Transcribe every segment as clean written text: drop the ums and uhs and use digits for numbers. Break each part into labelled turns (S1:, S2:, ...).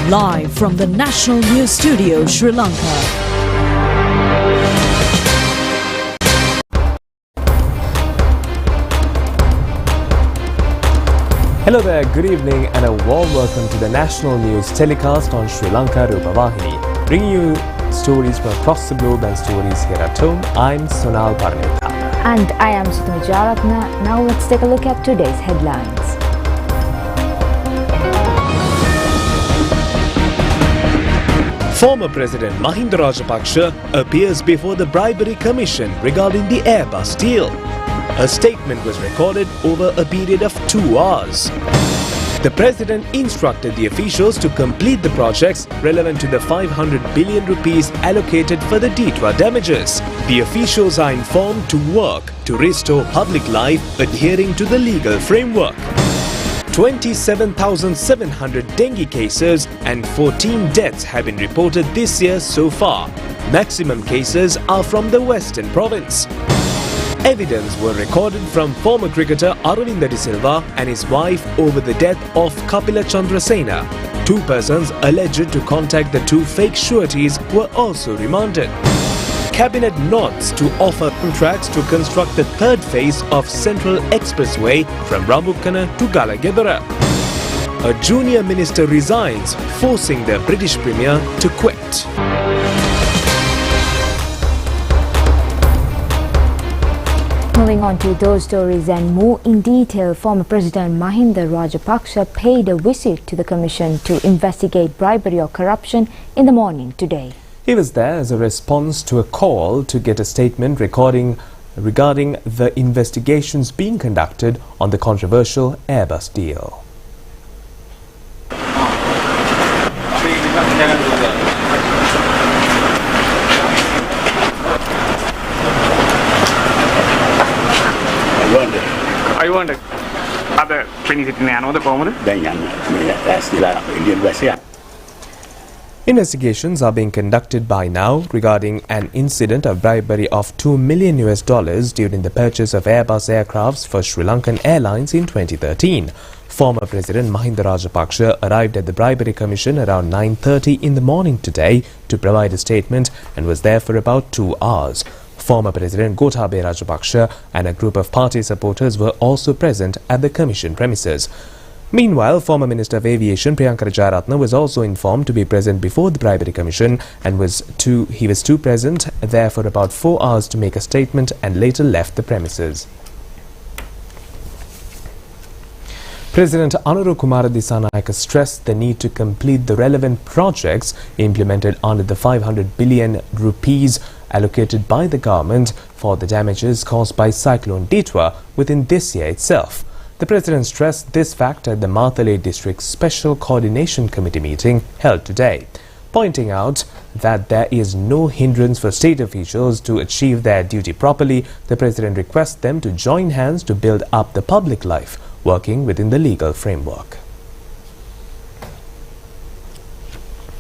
S1: Live from the National News Studio, Sri Lanka.
S2: Hello there, good evening and a warm welcome to the National News telecast on Sri Lanka Rupavahini. Bringing you stories from across the globe and stories here at home. I'm Sonal Parnitha.
S3: And I am Sutama Jaratna. Now let's take a look at today's headlines.
S4: Former President Mahinda Rajapaksa appears before the Bribery Commission regarding the Airbus deal. A statement was recorded over a period of 2 hours. The President instructed the officials to complete the projects relevant to the 500 billion rupees allocated for the Ditwa damages. The officials are informed to work to restore public life adhering to the legal framework. 27,700 dengue cases and 14 deaths have been reported this year so far. Maximum cases are from the Western Province. Evidence were recorded from former cricketer Aravinda De Silva and his wife over the death of Kapila Chandrasena. 2 persons alleged to contact the 2 fake sureties were also remanded. Cabinet nods to offer contracts to construct the 3rd phase of Central Expressway from Rambukkana to Galagedara. A junior minister resigns, forcing the British Premier to quit.
S3: Moving on to those stories and more in detail, former President Mahinda Rajapaksa paid a visit to the Commission to investigate bribery or corruption in the morning today.
S2: He was there as a response to a call to get a statement regarding the investigations being conducted on the controversial Airbus deal.
S5: I wonder, other things in the common?
S2: Investigations are being conducted by now regarding an incident of bribery of $2 million during the purchase of Airbus aircrafts for Sri Lankan Airlines in 2013. Former President Mahinda Rajapaksa arrived at the Bribery Commission around 9:30 in the morning today to provide a statement and was there for about 2 hours. Former President Gotabaya Rajapaksa and a group of party supporters were also present at the Commission premises. Meanwhile, former Minister of Aviation Priyanka Jayaratne was also informed to be present before the Bribery Commission and he was too present there for about 4 hours to make a statement and later left the premises. President Anura Kumara Dissanayake stressed the need to complete the relevant projects implemented under the 500 billion rupees allocated by the government for the damages caused by Cyclone Ditwa within this year itself. The President stressed this fact at the Matale District Special Coordination Committee meeting held today, pointing out that there is no hindrance for state officials to achieve their duty properly. The President requests them to join hands to build up the public life, working within the legal framework.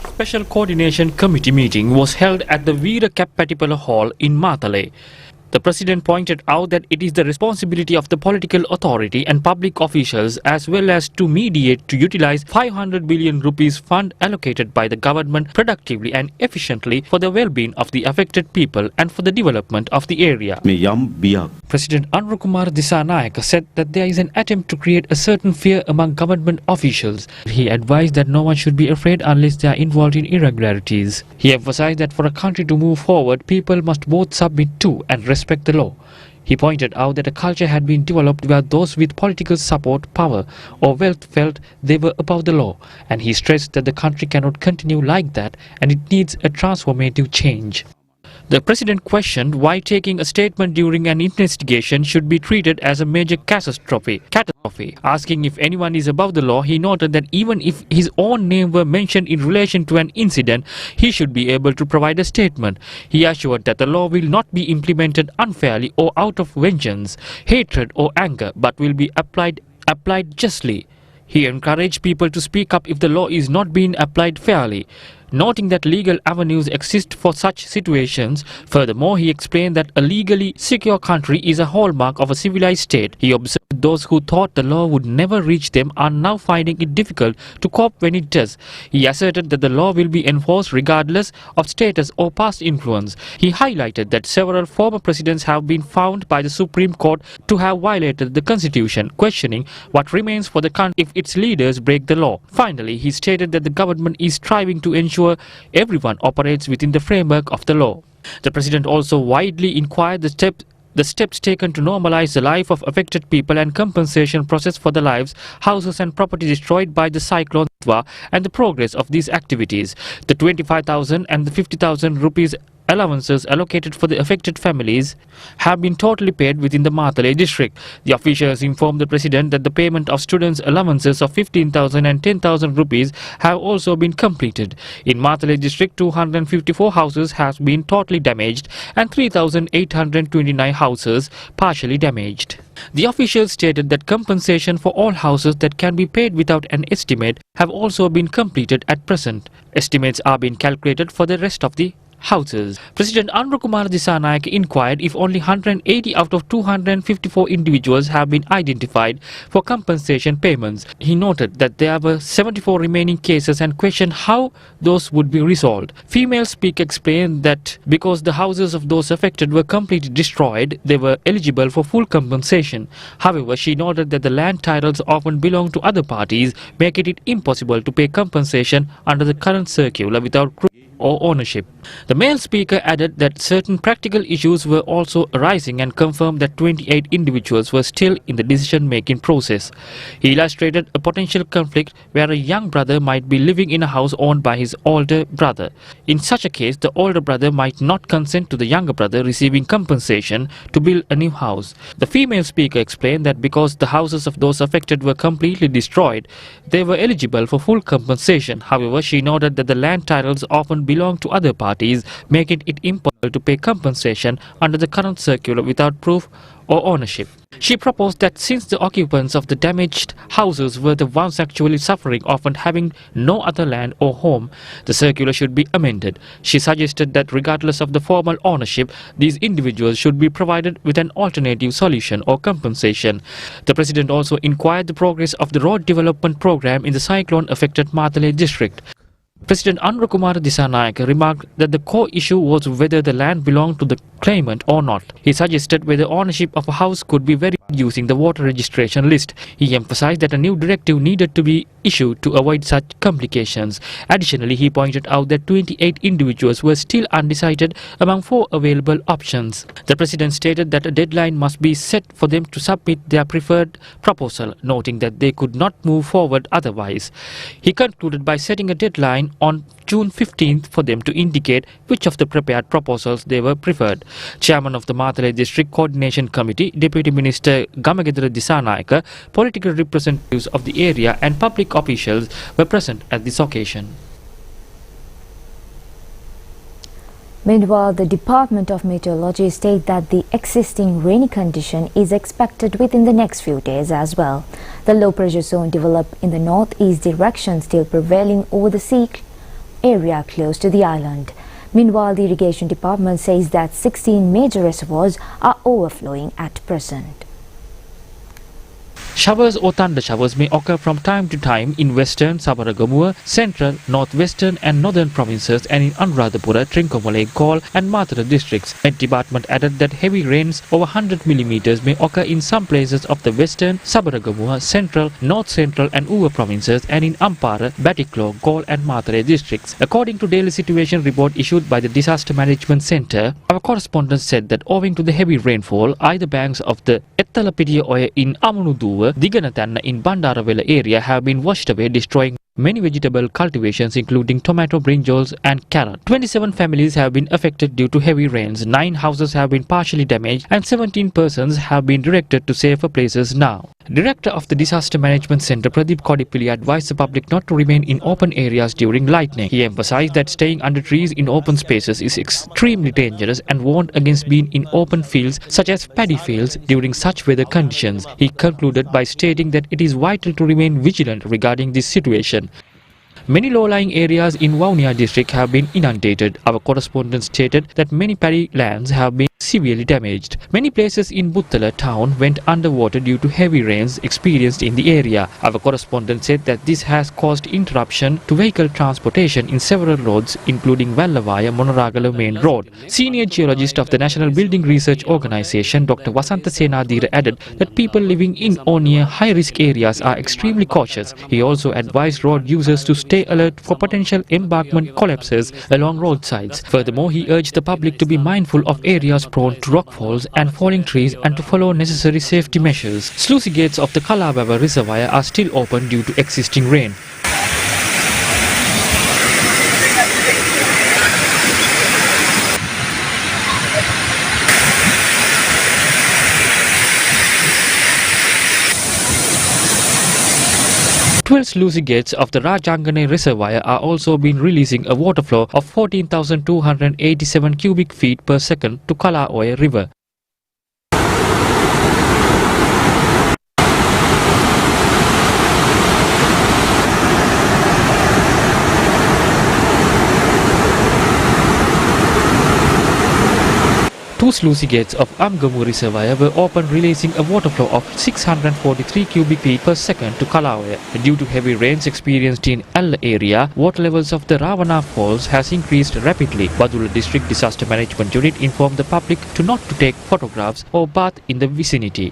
S6: Special Coordination Committee meeting was held at the Veera Kappatipala Hall in Matale. The President pointed out that it is the responsibility of the political authority and public officials as well as to mediate to utilize 500 billion rupees fund allocated by the government productively and efficiently for the well-being of the affected people and for the development of the area. President Anura Kumara Dissanayake said that there is an attempt to create a certain fear among government officials. He advised that no one should be afraid unless they are involved in irregularities. He emphasized that for a country to move forward, people must both submit to and respect the law. He pointed out that a culture had been developed where those with political support, power or wealth felt they were above the law, and he stressed that the country cannot continue like that and it needs a transformative change. The President questioned why taking a statement during an investigation should be treated as a major catastrophe. Asking if anyone is above the law, he noted that even if his own name were mentioned in relation to an incident, he should be able to provide a statement. He assured that the law will not be implemented unfairly or out of vengeance, hatred or anger, but will be applied justly. He encouraged people to speak up if the law is not being applied fairly, noting that legal avenues exist for such situations. Furthermore, he explained that a legally secure country is a hallmark of a civilized state. He observed those who thought the law would never reach them are now finding it difficult to cope when it does. He asserted that the law will be enforced regardless of status or past influence. He highlighted that several former presidents have been found by the Supreme Court to have violated the Constitution, questioning what remains for the country if its leaders break the law. Finally, he stated that the government is striving to ensure everyone operates within the framework of the law. The president also widely inquired the steps taken to normalize the life of affected people and compensation process for the lives, houses and property destroyed by the cyclone and the progress of these activities. The 25,000 and the 50,000 rupees allowances allocated for the affected families have been totally paid within the Matale district. The officials informed the president that the payment of students' allowances of 15,000 and 10,000 rupees have also been completed. In Matale district, 254 houses have been totally damaged and 3,829 houses partially damaged. The officials stated that compensation for all houses that can be paid without an estimate have also been completed at present. Estimates are being calculated for the rest of the houses. President Anurakumara Dissanayake inquired if only 180 out of 254 individuals have been identified for compensation payments. He noted that there were 74 remaining cases and questioned how those would be resolved. Female speaker explained that because the houses of those affected were completely destroyed, they were eligible for full compensation. However, she noted that the land titles often belong to other parties, making it impossible to pay compensation under the current circular without proof or ownership. The male speaker added that certain practical issues were also arising and confirmed that 28 individuals were still in the decision-making process. He illustrated a potential conflict where a young brother might be living in a house owned by his older brother. In such a case, the older brother might not consent to the younger brother receiving compensation to build a new house. The female speaker explained that because the houses of those affected were completely destroyed, they were eligible for full compensation. However, she noted that the land titles often belong to other parties, making it impossible to pay compensation under the current circular without proof or ownership. She proposed that since the occupants of the damaged houses were the ones actually suffering, often having no other land or home, the circular should be amended. She suggested that regardless of the formal ownership, these individuals should be provided with an alternative solution or compensation. The president also inquired the progress of the road development program in the cyclone-affected Matale district. President Anurakumara Dissanayake remarked that the core issue was whether the land belonged to the claimant or not. He suggested whether ownership of a house could be verified using the voter registration list. He emphasized that a new directive needed to be issued to avoid such complications. Additionally, he pointed out that 28 individuals were still undecided among 4 available options. The president stated that a deadline must be set for them to submit their preferred proposal, noting that they could not move forward otherwise. He concluded by setting a deadline on June 15th for them to indicate which of the prepared proposals they were preferred. Chairman of the Matale District Coordination Committee, Deputy Minister Gamagedara Dissanayake, political representatives of the area and public officials were present at this occasion.
S3: Meanwhile, the Department of Meteorology states that the existing rainy condition is expected within the next few days as well. The low pressure zone developed in the northeast direction still prevailing over the sea area close to the island. Meanwhile, the Irrigation Department says that 16 major reservoirs are overflowing at present.
S6: Showers or thunder showers may occur from time to time in western Sabaragamuwa, central, northwestern and northern provinces and in Anuradhapura, Trincomalee, Galle and Matara districts. The department added that heavy rains over 100 mm may occur in some places of the western Sabaragamuwa, central, north central and Uva provinces and in Ampara, Batiklo, Galle and Matare districts. According to daily situation report issued by the Disaster Management Centre, our correspondent said that owing to the heavy rainfall, either banks of the Ettalapitiya Oya in Amunuduwa, Diganatanna in Bandarawela area have been washed away, destroying many vegetable cultivations including tomato, brinjals and carrot. 27 families have been affected due to heavy rains, 9 houses have been partially damaged and 17 persons have been directed to safer places now. Director of the Disaster Management Centre Pradeep Kodipilli advised the public not to remain in open areas during lightning. He emphasized that staying under trees in open spaces is extremely dangerous and warned against being in open fields such as paddy fields during such weather conditions. He concluded by stating that it is vital to remain vigilant regarding this situation. Many low-lying areas in Vavuniya district have been inundated. Our correspondent stated that many paddy lands have been severely damaged. Many places in Buttala town went underwater due to heavy rains experienced in the area. Our correspondent said that this has caused interruption to vehicle transportation in several roads, including Vallavaya Monoragala main road. Senior geologist of the National Building Research Organisation, Dr. Wasantha Senadira, added that people living in or near high-risk areas are extremely cautious. He also advised road users to stay alert for potential embankment collapses along roadsides. Furthermore, he urged the public to be mindful of areas prone to rockfalls and falling trees and to follow necessary safety measures. Sluice gates of the Kalababa Reservoir are still open due to existing rain. Sluice gates of the Rajangane Reservoir are also been releasing a water flow of 14,287 cubic feet per second to Kalaoya River. Two sluice gates of Amgamu Reservoir were opened, releasing a water flow of 643 cubic feet per second to Kalaoya. Due to heavy rains experienced in Alla area, water levels of the Ravana Falls has increased rapidly. Badula District Disaster Management Unit informed the public to not to take photographs or bath in the vicinity.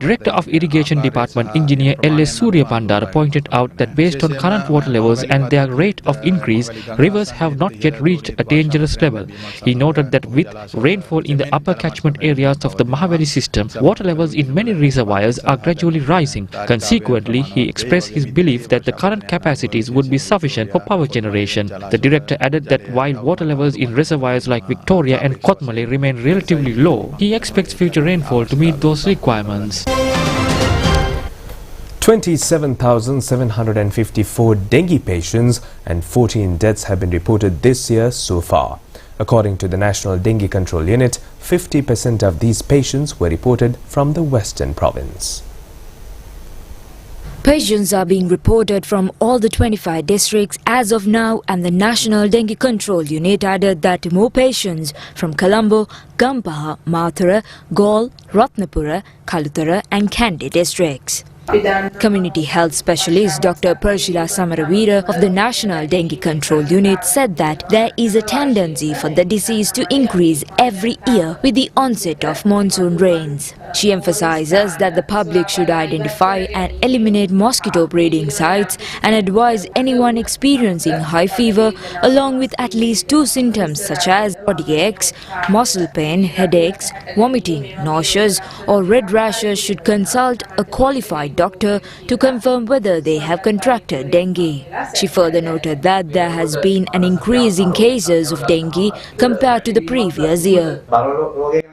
S6: Director of Irrigation Department Engineer L.S. Surya Pandara pointed out that based on current water levels and their rate of increase, rivers have not yet reached a dangerous level. He noted that with rainfall in the upper catchment areas of the Mahaveli system, water levels in many reservoirs are gradually rising. Consequently, he expressed his belief that the current capacities would be sufficient for power generation. The director added that while water levels in reservoirs like Victoria and Kotmale remain relatively low, he expects future rainfall to meet those requirements.
S2: 27,754 dengue patients and 14 deaths have been reported this year so far. According to the National Dengue Control Unit, 50% of these patients were reported from the Western Province.
S3: Patients are being reported from all the 25 districts as of now, and the National Dengue Control Unit added that more patients from Colombo, Gampaha, Mathura, Gaul, Ratnapura, Kalutara and Kandy districts. Community Health Specialist Dr. Pershila Samaravira of the National Dengue Control Unit said that there is a tendency for the disease to increase every year with the onset of monsoon rains. She emphasizes that the public should identify and eliminate mosquito breeding sites and advise anyone experiencing high fever along with at least 2 symptoms such as body aches, muscle pain, headaches, vomiting, nausea or red rashes should consult a qualified doctor to confirm whether they have contracted dengue. She further noted that there has been an increase in cases of dengue compared to the previous year.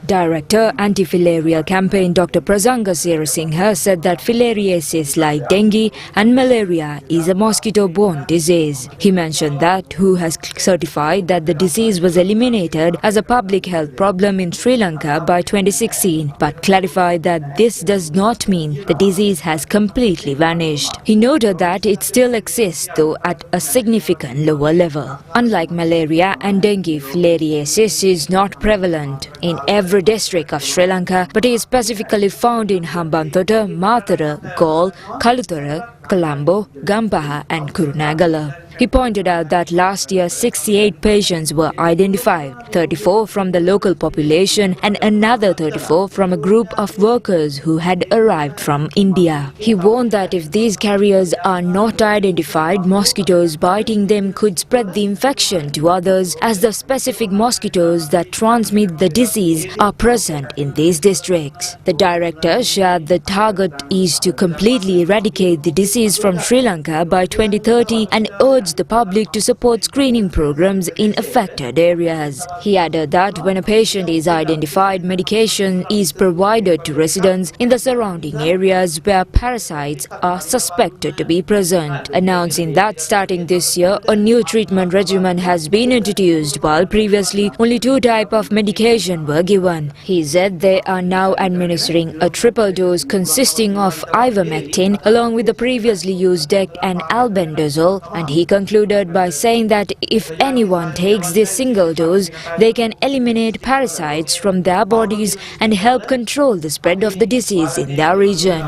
S3: Director Anti-Filarial Campaign Dr. Prasanga Singha said that filariasis like dengue and malaria is a mosquito-borne disease. He mentioned that WHO has certified that the disease was eliminated as a public health problem in Sri Lanka by 2016, but clarified that this does not mean the disease has completely vanished. He noted that it still exists, though at a significant lower level. Unlike malaria and dengue, filariasis is not prevalent in every district of Sri Lanka, but is specifically found in Hambantota, Mathura, Gaul, Kalutara, Colombo, Gampaha and Kurunegala. He pointed out that last year 68 patients were identified, 34 from the local population and another 34 from a group of workers who had arrived from India. He warned that if these carriers are not identified, mosquitoes biting them could spread the infection to others, as the specific mosquitoes that transmit the disease are present in these districts. The director shared the target is to completely eradicate the disease from Sri Lanka by 2030 and urged urged the public to support screening programs in affected areas. He added that when a patient is identified, medication is provided to residents in the surrounding areas where parasites are suspected to be present, announcing that starting this year, a new treatment regimen has been introduced, while previously only 2 types of medication were given. He said they are now administering a triple dose consisting of ivermectin along with the previously used DEC and albendazole, and he concluded by saying that if anyone takes this single dose, they can eliminate parasites from their bodies and help control the spread of the disease in their region.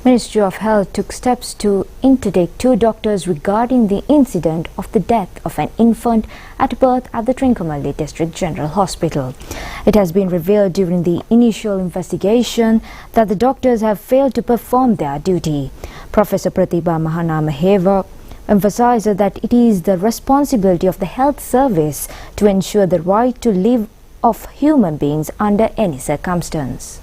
S3: Ministry of Health took steps to interdict 2 doctors regarding the incident of the death of an infant at birth at the Trincomalee District General Hospital. It has been revealed during the initial investigation that the doctors have failed to perform their duty. Professor Pratibha Mahanamaheva emphasized that it is the responsibility of the health service to ensure the right to live of human beings under any circumstance.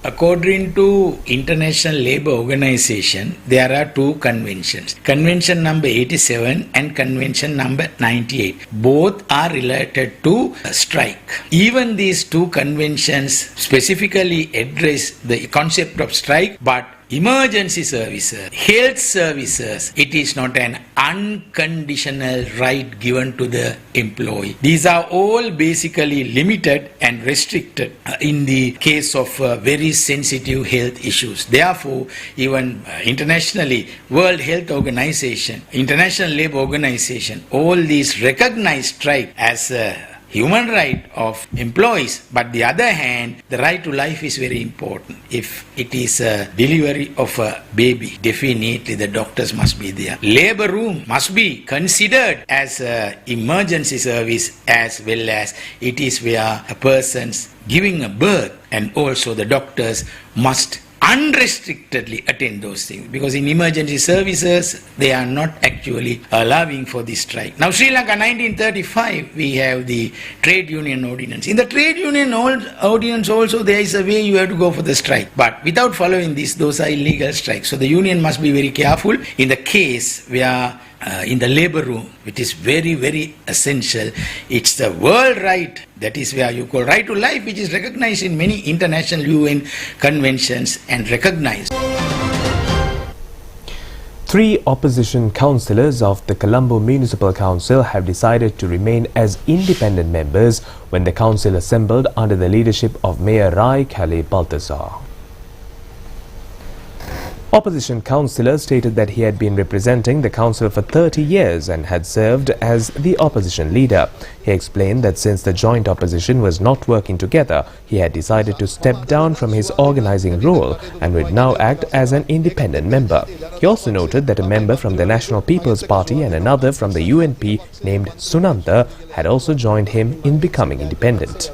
S7: According to International Labour Organization, there are 2 conventions. Convention number 87 and convention number 98. Both are related to strike. Even these 2 conventions specifically address the concept of strike, but emergency services, health services, it is not an unconditional right given to the employee. These are all basically limited and restricted in the case of very sensitive health issues. Therefore, even internationally, World Health Organization, International Labour Organization, all these recognize strike as a human right of employees, but the other hand, the right to life is very important. If it is a delivery of a baby, definitely the doctors must be there. Labor room must be considered as an emergency service as well as it is where a person's giving a birth, and also the doctors must unrestrictedly attend those things, because in emergency services they are not actually allowing for this strike. Now Sri Lanka 1935, we have the trade union ordinance. In the trade union ordinance also there is a way you have to go for the strike, but without following this, those are illegal strikes. So the union must be very careful in the case where in the labor room, which is very, very essential. It's the world right, that is where you call right to life, which is recognized in many international UN conventions and recognized.
S2: 3 opposition councillors of the Colombo Municipal Council have decided to remain as independent members when the council assembled under the leadership of Mayor Rai Kale Baltazar. Opposition councillor stated that he had been representing the council for 30 years and had served as the opposition leader. He explained that since the joint opposition was not working together, he had decided to step down from his organising role and would now act as an independent member. He also noted that a member from the National People's Party and another from the UNP named Sunanda had also joined him in becoming independent.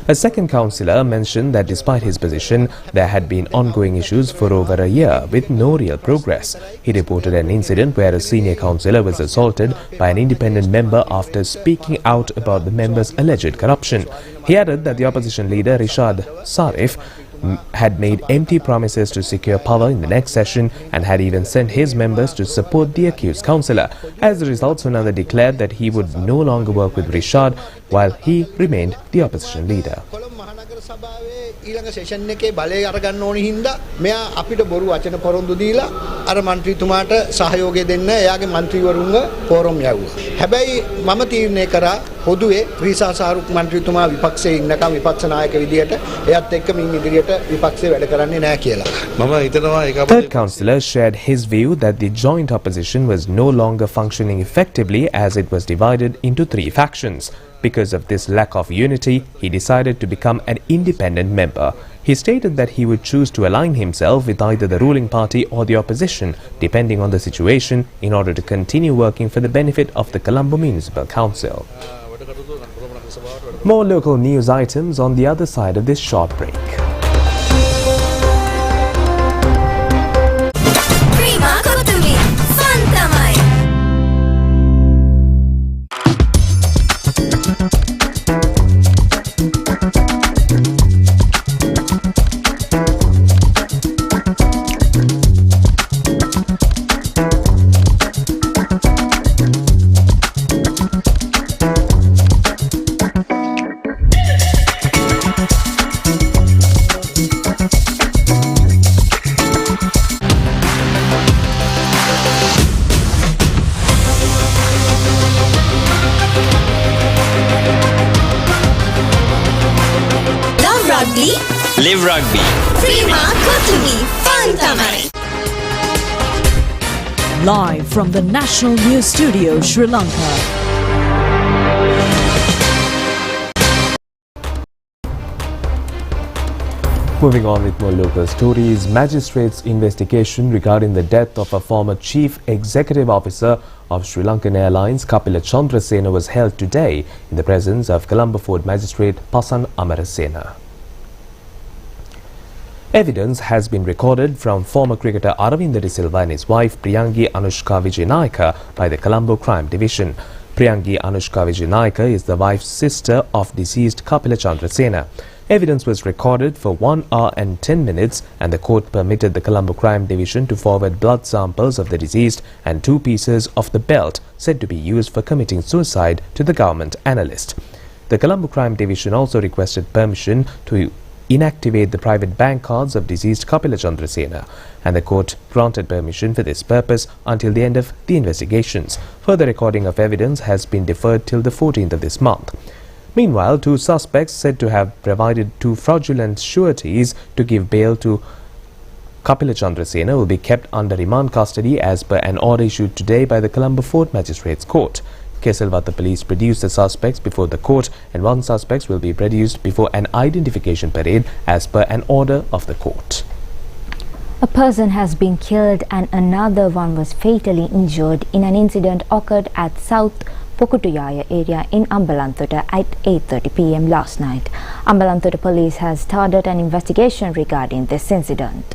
S2: A second councillor mentioned that despite his position, there had been ongoing issues for over a year with no real progress. He reported an incident where a senior councillor was assaulted by an independent member after speaking out about the member's alleged corruption. He added that the opposition leader Rishad Sarif had made empty promises to secure power in the next session and had even sent his members to support the accused councillor. As a result, Sunanda declared that he would no longer work with Rishad while he remained the opposition leader.
S8: ඊළඟ session එකේ බලය අරගන්න ඕනි හින්දා මෙයා අපිට බොරු වචන පොරොන්දු දීලා අර മന്ത്രിතුමාට සහයෝගය දෙන්න එයාගේ മന്ത്രിවරුන්ව ෆෝරම් යවුවා. හැබැයි මම තීරණය කරා පොදුවේ ත්‍රිසා සාරුක් മന്ത്രിතුමා විපක්ෂයේ ඉන්නකම් විපක්ෂ නායක විදියට එයත් එක්ක මින් ඉදිරියට විපක්ෂය වැඩ කරන්නේ නැහැ කියලා. මම හිතනවා ඒක
S2: Third councillor shared his view that the joint opposition was no longer functioning effectively as it was divided into 3 factions. Because of this lack of unity, he decided to become an independent member. He stated that he would choose to align himself with either the ruling party or the opposition, depending on the situation, in order to continue working for the benefit of the Colombo Municipal Council. More local news items on the other side of this short break.
S9: rugby.
S10: Live rugby.
S9: Prima Kotumi. Fun tamai.
S1: Live from the National News Studio, Sri Lanka.
S2: Moving on with more local stories, Magistrate's investigation regarding the death of a former Chief Executive Officer of Sri Lankan Airlines, Kapila Chandrasena, was held today in the presence of Colombo Fort Magistrate Pasan Amarasena. Evidence has been recorded from former cricketer Aravinda De Silva and his wife Priyangi Anushka Vijayanayaka by the Colombo Crime Division. Priyangi Anushka Vijayanayaka is the wife's sister of deceased Kapila Chandrasena. Evidence was recorded for 1 hour and 10 minutes and the court permitted the Colombo Crime Division to forward blood samples of the deceased and 2 pieces of the belt said to be used for committing suicide to the government analyst. The Colombo Crime Division also requested permission to inactivate the private bank cards of deceased Kapila Chandrasena, and the court granted permission for this purpose until the end of the investigations. Further recording of evidence has been deferred till the 14th of this month. Meanwhile, 2 suspects said to have provided 2 fraudulent sureties to give bail to Kapila Chandrasena will be kept under remand custody as per an order issued today by the Colombo Fort Magistrates Court. Kesalvatha police produced the suspects before the court and 1 suspect will be produced before an identification parade as per an order of the court.
S3: A person has been killed and another one was fatally injured in an incident occurred at South Pokutuyaya area in Ambalantota at 8:30 p.m. last night. Ambalantota police has started an investigation regarding this incident.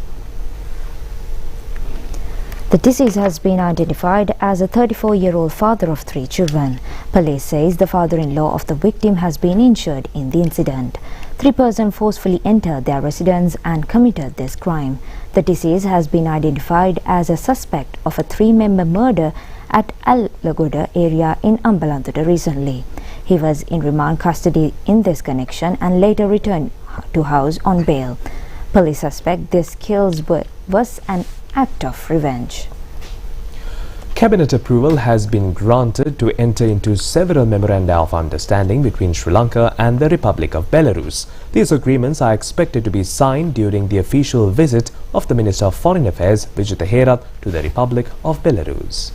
S3: The deceased has been identified as a 34-year-old father of 3 children. Police says the father-in-law of the victim has been injured in the incident. 3 persons forcefully entered their residence and committed this crime. The deceased has been identified as a suspect of a 3-member murder at Al Lagoda area in Ambalantota recently. He was in remand custody in this connection and later returned to house on bail. Police suspect this kills was an act of revenge.
S2: Cabinet approval has been granted to enter into several memoranda of understanding between Sri Lanka and the Republic of Belarus. These agreements are expected to be signed during the official visit of the Minister of Foreign Affairs, Vijitha Herath, to the Republic of Belarus.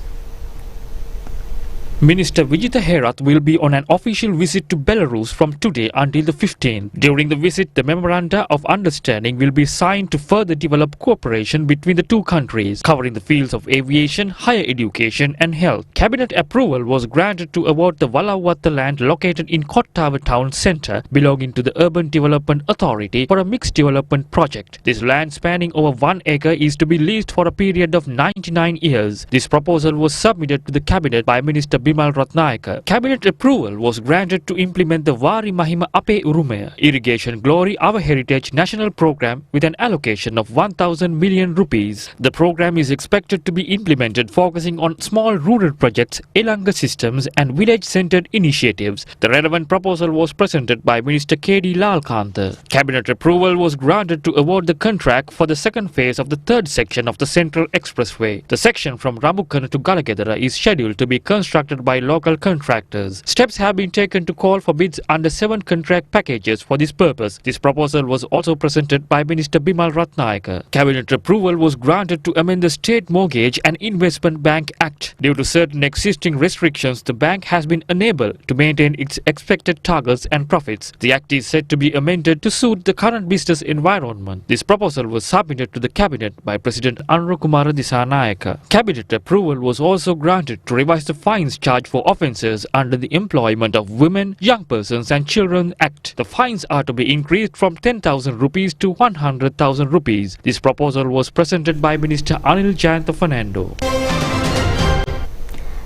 S6: Minister Vijitha Herath will be on an official visit to Belarus from today until the 15th. During the visit, the memoranda of understanding will be signed to further develop cooperation between the 2 countries, covering the fields of aviation, higher education and health. Cabinet approval was granted to award the Valawatha land located in Kottawa Town Centre, belonging to the Urban Development Authority, for a mixed development project. This land spanning over 1 acre is to be leased for a period of 99 years. This proposal was submitted to the Cabinet by Minister Bimal Ratnayaka. Cabinet approval was granted to implement the Wari Mahima Ape Urumaya Irrigation Glory Our Heritage National Program with an allocation of 1,000 million rupees. The program is expected to be implemented focusing on small rural projects, Elanga systems and village-centered initiatives. The relevant proposal was presented by Minister K.D. Lalkantha. Cabinet approval was granted to award the contract for the 2nd phase of the 3rd section of the Central Expressway. The section from Ramukana to Galagedara is scheduled to be constructed by local contractors. Steps have been taken to call for bids under 7 contract packages for this purpose. This proposal was also presented by Minister Bimal Ratnayaka. Cabinet approval was granted to amend the State Mortgage and Investment Bank Act. Due to certain existing restrictions, the bank has been unable to maintain its expected targets and profits. The act is said to be amended to suit the current business environment. This proposal was submitted to the Cabinet by President Anurakumara Disanayaka. Cabinet approval was also granted to revise the fines charged for offences under the Employment of Women, Young Persons and Children Act. The fines are to be increased from 10,000 rupees to 100,000 rupees. This proposal was presented by Minister Anil Jayantha Fernando.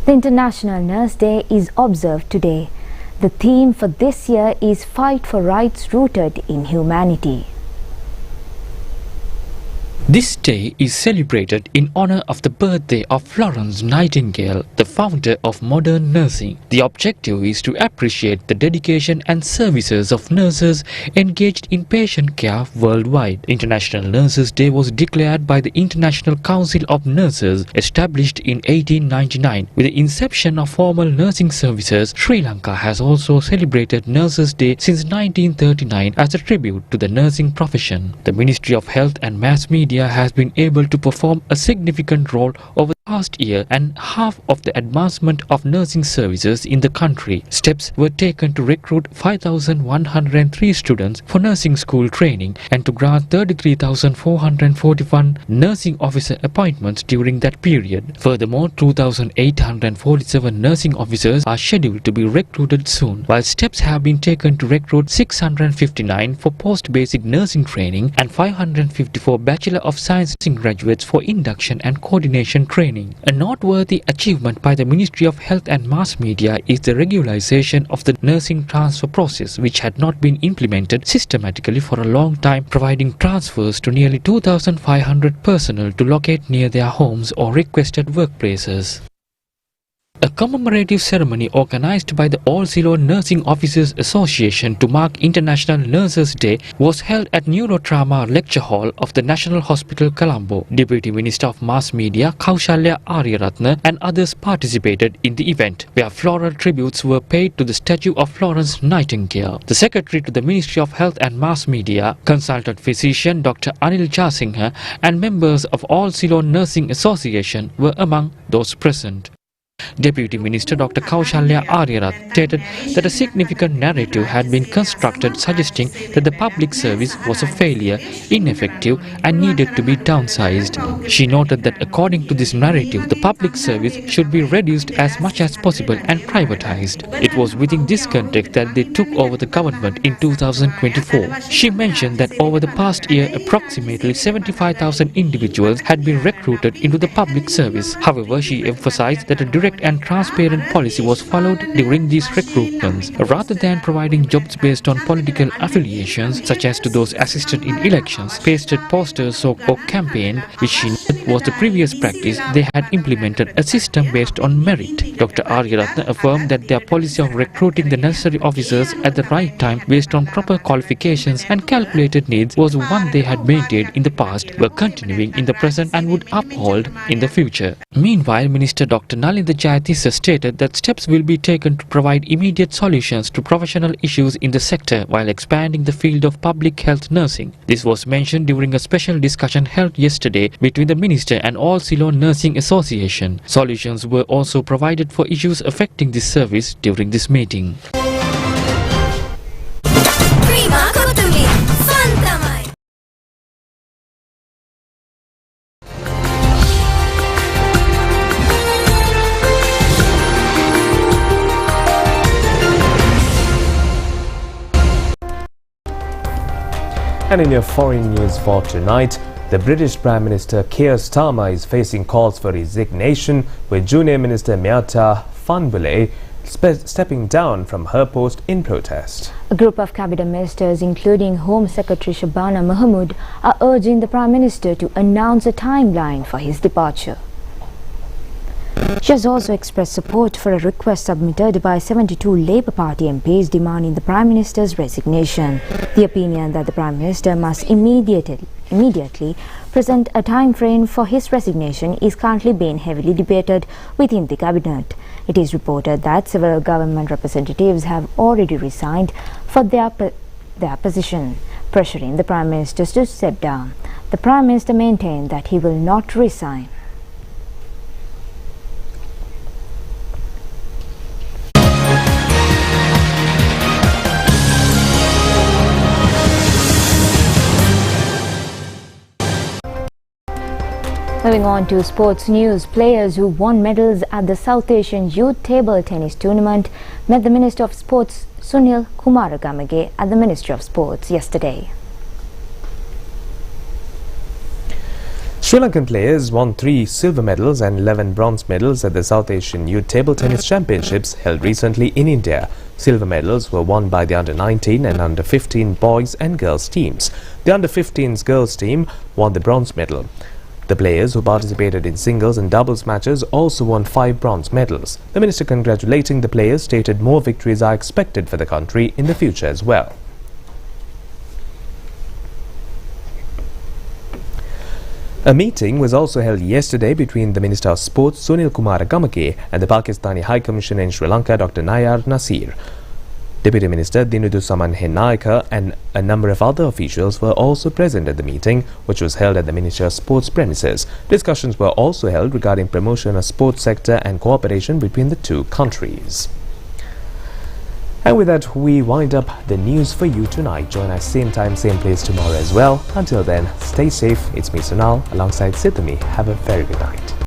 S3: The International Nurse Day is observed today. The theme for this year is Fight for Rights Rooted in Humanity.
S6: This day is celebrated in honor of the birthday of Florence Nightingale, the founder of modern nursing. The objective is to appreciate the dedication and services of nurses engaged in patient care worldwide. International Nurses Day was declared by the International Council of Nurses, established in 1899. With the inception of formal nursing services, Sri Lanka has also celebrated Nurses Day since 1939 as a tribute to the nursing profession. The Ministry of Health and Mass Media has been able to perform a significant role over the past year and half of the advancement of nursing services in the country. Steps were taken to recruit 5,103 students for nursing school training and to grant 33,441 nursing officer appointments during that period. Furthermore, 2,847 nursing officers are scheduled to be recruited soon, while steps have been taken to recruit 659 for post-basic nursing training and 554 Bachelor of Science graduates for induction and coordination training. A noteworthy achievement by the Ministry of Health and Mass Media is the regularization of the nursing transfer process, which had not been implemented systematically for a long time, providing transfers to nearly 2,500 personnel to locate near their homes or requested workplaces. A commemorative ceremony organized by the All Ceylon Nursing Officers Association to mark International Nurses Day was held at Neurotrauma Lecture Hall of the National Hospital, Colombo. Deputy Minister of Mass Media Kaushalya Ariyaratne and others participated in the event, where floral tributes were paid to the statue of Florence Nightingale. The Secretary to the Ministry of Health and Mass Media, Consultant Physician Dr. Anil Jasinghe, and members of All Ceylon Nursing Association were among those present. Deputy Minister Dr. Kaushalya Ariyaratne stated that a significant narrative had been constructed suggesting that the public service was a failure, ineffective and needed to be downsized. She noted that according to this narrative, the public service should be reduced as much as possible and privatized. It was within this context that they took over the government in 2024. She mentioned that over the past year, approximately 75,000 individuals had been recruited into the public service. However, she emphasized that a direct and transparent policy was followed during these recruitments. Rather than providing jobs based on political affiliations, such as to those assisted in elections, pasted posters or campaigned, which she noted was the previous practice, they had implemented a system based on merit. Dr. Ariyaratne affirmed that their policy of recruiting the necessary officers at the right time based on proper qualifications and calculated needs was one they had maintained in the past, were continuing in the present and would uphold in the future. Meanwhile, Minister Dr. Nalinda Jayatissa stated that steps will be taken to provide immediate solutions to professional issues in the sector while expanding the field of public health nursing. This was mentioned during a special discussion held yesterday between the Minister and All Ceylon Nursing Association. Solutions were also provided for issues affecting this service during this meeting.
S2: And in your foreign news for tonight, the British Prime Minister Keir Starmer is facing calls for resignation, with Junior Minister Meata Fanbule stepping down from her post in protest.
S3: A group of cabinet ministers, including Home Secretary Shabana Mahmood, are urging the Prime Minister to announce a timeline for his departure. She has also expressed support for a request submitted by 72 Labour Party MPs demanding the Prime Minister's resignation. The opinion that the Prime Minister must immediately present a time frame for his resignation is currently being heavily debated within the Cabinet. It is reported that several government representatives have already resigned for their position, pressuring the Prime Minister to step down. The Prime Minister maintained that he will not resign. Moving on to sports news, players who won medals at the South Asian Youth Table Tennis Tournament met the Minister of Sports Sunil Kumaragamage at the Ministry of Sports yesterday.
S2: Sri Lankan players won 3 silver medals and 11 bronze medals at the South Asian Youth Table Tennis Championships held recently in India. Silver medals were won by the under-19 and under-15 boys and girls teams. The under-15s girls team won the bronze medal. The players who participated in singles and doubles matches also won 5 bronze medals. The minister, congratulating the players, stated more victories are expected for the country in the future as well. A meeting was also held yesterday between the Minister of Sports Sunil Kumar Gamake and the Pakistani High Commissioner in Sri Lanka Dr. Nayar Nasir. Deputy Minister Dinudusaman Hennaika and a number of other officials were also present at the meeting, which was held at the Ministry of Sports premises. Discussions were also held regarding promotion of sports sector and cooperation between the two countries. And with that, we wind up the news for you tonight. Join us same time, same place tomorrow as well. Until then, stay safe. It's me, Sunal, alongside Sithami. Have a very good night.